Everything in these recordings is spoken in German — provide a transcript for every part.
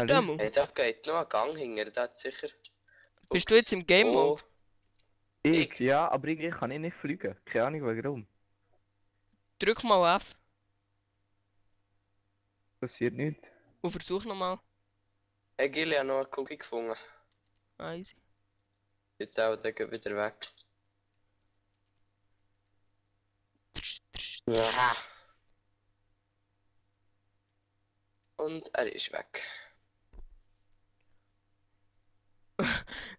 Demo. Hey, da geht noch ein Gang hinter, da hat sicher... Bist du jetzt im Game Mode? Ich? Ja, aber irgendwie kann ich nicht fliegen. Keine Ahnung warum. Drück mal F Passiert nichts. und versuch nochmal. Hey, Gil, ich habe noch eine Cookie gefunden. Ah, easy. Jetzt auch, der geht wieder weg. Ja. Und er ist weg.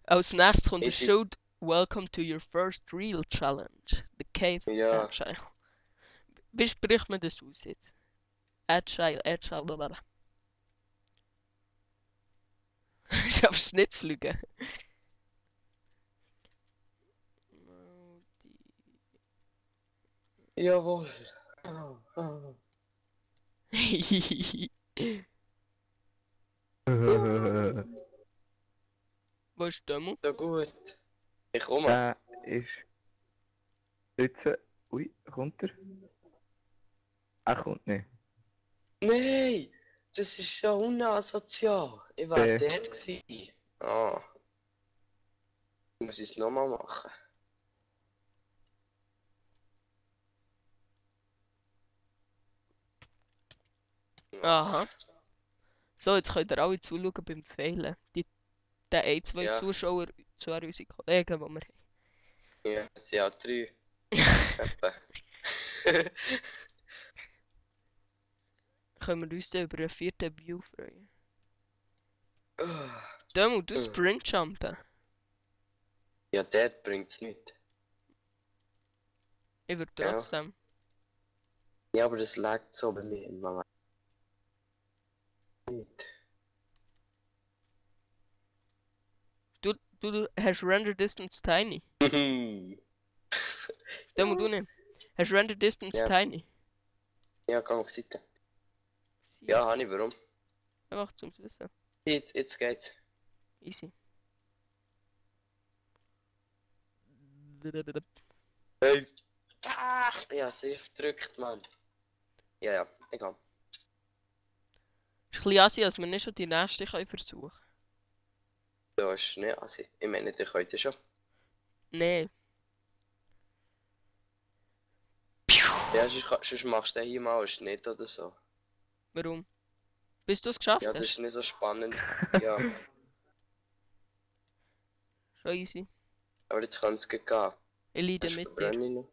Als nächstes kommt der Easy. Show Welcome to your first real challenge. The Cave Ja. Agile. Wie spricht man das aus jetzt? Agile, blablabla. Schaffst es nicht zu fliegen? Jawohl. Oh. Wo ist Demo? So gut. Ich komme. Der ist... Jetzt... Ui, kommt er? Er kommt nicht. Nein! Das ist ja unasozial. Ich war dort gewesen. Ah. Muss ich es nochmal machen? Aha. So, jetzt könnt ihr alle zuschauen beim Fehlen. Der ein, zwei Ja. Zuschauer, zwar unsere Kollegen, die wir haben. Ja, es sind auch 3. Etwa. Können wir uns dann über einen 4. View freuen. Demo, du Springjumpen. Ja, dort bringt es nichts. Ich würde Ja. trotzdem. Ja, aber das lag so bei mir im Moment. Nicht. Du hast Render Distance Tiny. Demo, du nicht. Hast Render Distance Ja. Tiny. Ja, geh auf die Seite. Ja, Hani, warum? Einfach zum Wissen. Jetzt geht's. Easy. Hey! Ah, ja, safe gedrückt, Mann. Ja, egal. Ist ein bisschen assi, als wir nicht schon die nächste können versuchen. Da ist nicht, also, ich meine, ihr könnt ja schon. Nee. Ja, sonst machst du hier mal einen Schnitt oder so. Warum? Bis du es geschafft Ja, das hast? ist nicht so spannend. Ja, Schon easy. aber jetzt kann es gehen. Ich leide Hast du mit dir. Brenni noch?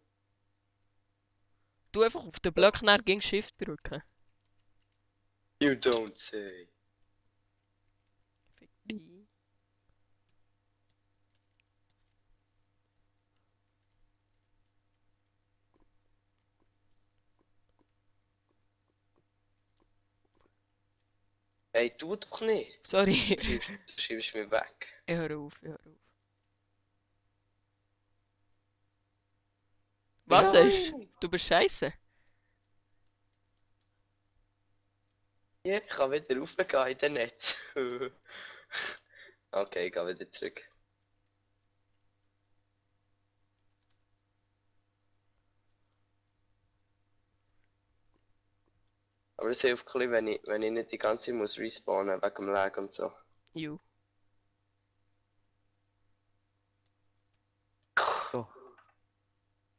Du einfach auf den Block nach gegen Shift drücken. You don't say. Fick dich. Hey, tu doch nicht. Sorry. Du schiebst mich weg. Ich höre auf, ich höre auf. Was ist? Du bist scheiße. Ja, ich kann wieder raufgehen in den Netz. Okay, ich gehe wieder zurück. Aber es hilft ein bisschen, wenn ich nicht die ganze Zeit muss respawnen wegen dem Lag und so. You. So.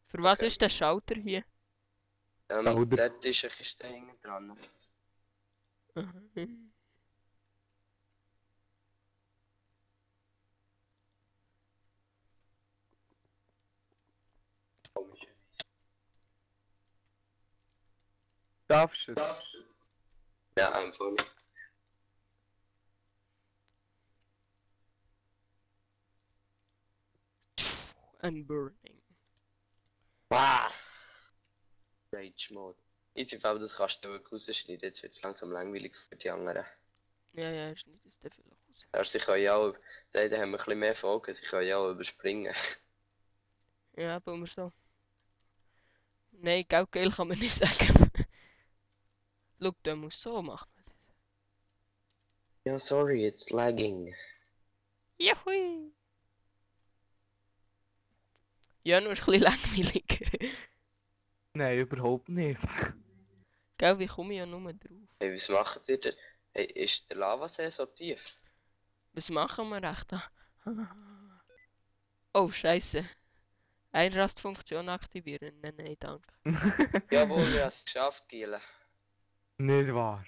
Für was Okay. ist der Schalter hier? Oder? Dort ist eine Kiste hinten dran. Darfst du es? Ja, einfach nicht. And burning. Wow! Rage Mode. Easy Fall, das kannst du wirklich rausschneiden, jetzt wird es langsam langweilig für die anderen. Ja, schneid es dann vielleicht raus. Also sie können ja auch, da haben wir ein bisschen mehr Folgen, sie können ja auch überspringen. Ja, aber immer so. Nein, geil kann man nicht sagen. Schau, der muss so machen. Ja, sorry, it's lagging. Juhui! Ja, nur ist ein bisschen langweilig. Nein, überhaupt nicht. Gell, wie komme ich ja nur drauf? Hey, was macht ihr denn? Hey, ist der Lavasee so tief? Was machen wir echt da? Oh, scheiße. Einrastfunktion aktivieren. Nein, nein, danke. Jawohl, ich hab's geschafft, Giele. Nicht wahr.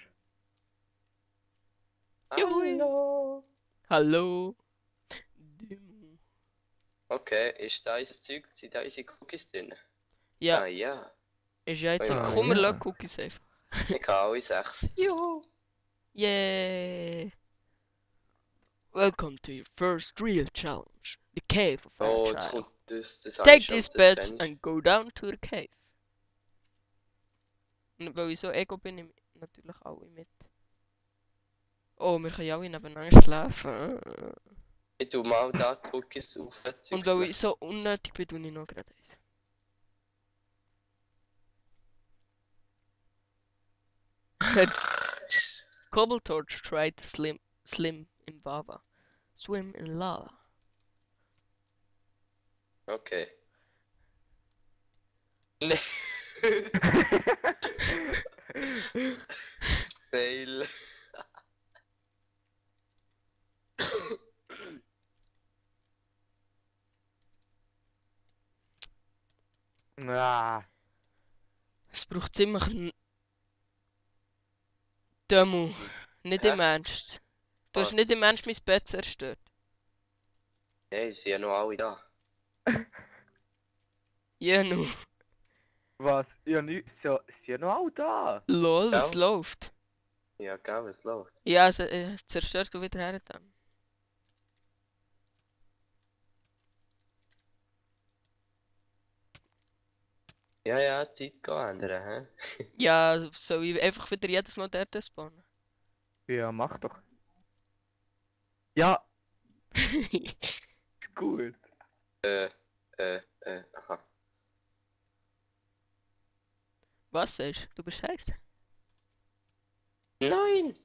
Juhui. Hallo! Hallo. Demo. Okay, ist da unser Zeug, sind da unsere Cookies drin? Ja, Ah ja, ist ja jetzt Ah, ein ja. Kummerlock-Cookies einfach. ich habe alle 6. Juhu! Yay! Welcome to your first real challenge. The cave of Oh, jetzt Agile. kommt das Take habe these ich beds schon, das and go down to the cave. Und weil ich so ego bin, nehme ich natürlich alle mit. Oh, wir können ja alle nebeneinander schlafen. Ich tu mal da die Cookies Und aufzügeln. weil ich so unnötig bin, tue ich noch gerade eins. Cobble Torch tried to swim in lava. Swim in lava. Okay. Nee. Fail. Ah, Es braucht ziemlich einen Demo. Nicht Hä? im Ernst. Du hast Was? nicht im Ernst mein Bett zerstört. Hey, sind ja noch alle da. Ja, nu. was? Ja, nicht. So, ist ja noch alle da. Lol, es Ja. läuft. Ja, gell, was läuft? Ja, also, zerstört du wieder her dann. Ja, ja, Zeit gehen ändern, hä? Ja, soll ich einfach wieder jedes Mal dort spawnen? Ja, mach doch. Ja, ist gut. Aha. Was sagst du? Du bist scheiße. Nein!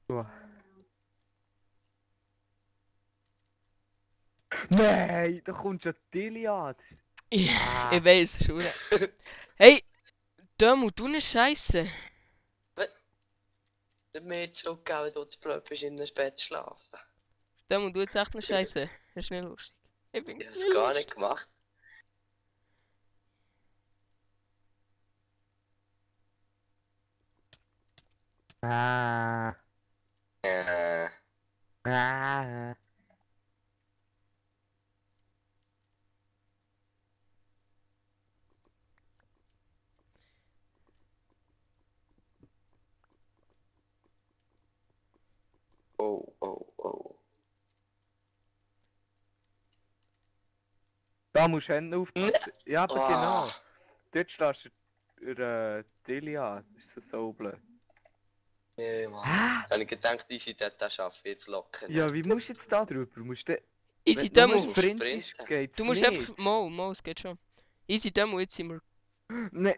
Oh. Nein, da kommt schon Delia. Ich Ah. weiß schon. Hey, Dömu, du nicht scheiße. Der Mädchen, gell, du zu blöd bist, in das Bett schlafen. Dömu, du jetzt echt nicht scheiße. Das ist nicht lustig. Ich bin Ich hab's nicht gar lustig. nicht gemacht. Ah. Äh, Ah. oh. Da musst du hinten aufpassen. Ja, aber Ah. genau. Dort schlägst du Delia. Das ist so blöd. Nee, Mann. Ah. Habe ich gedacht, ich hätte das schaffen, jetzt locker. Ja, wie musst du jetzt da drüber? Musst du... Easy, Wenn du Dömu. nur sprintest, Sprinten. geht's Du musst nicht. einfach... Mo, es geht schon. Easy, Dömu, jetzt sind wir... Nee.